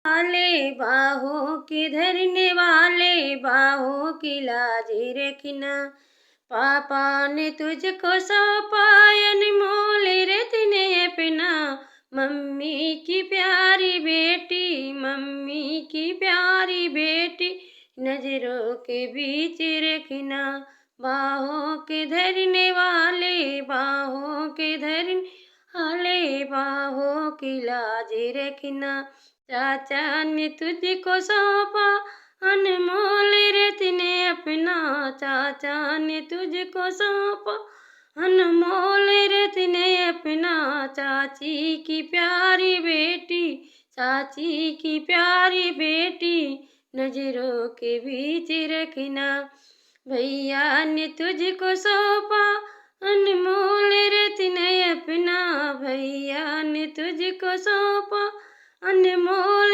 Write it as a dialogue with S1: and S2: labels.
S1: वाले बाहों के धरने वाले बाहों की लाज रखना। पापा ने तुझको सौंपा अनमोल रत्न अपना। मम्मी की प्यारी बेटी, मम्मी की प्यारी बेटी, नजरों के बीच रखना। बाहों के धरने वाले बाहों के धरने वाले बाहों की लाज रखना। चाचा ने तुझको सौंपा अनमोल रत्न अपना। चाचा ने तुझको सौंपा अनमोल रत्न अपना। चाची की प्यारी बेटी, चाची की प्यारी बेटी, नजरों के बीच रखना। भैया ने तुझको सौंपा अनमोल रत्न अपना। भैया ने तुझको सौंपा अनमोल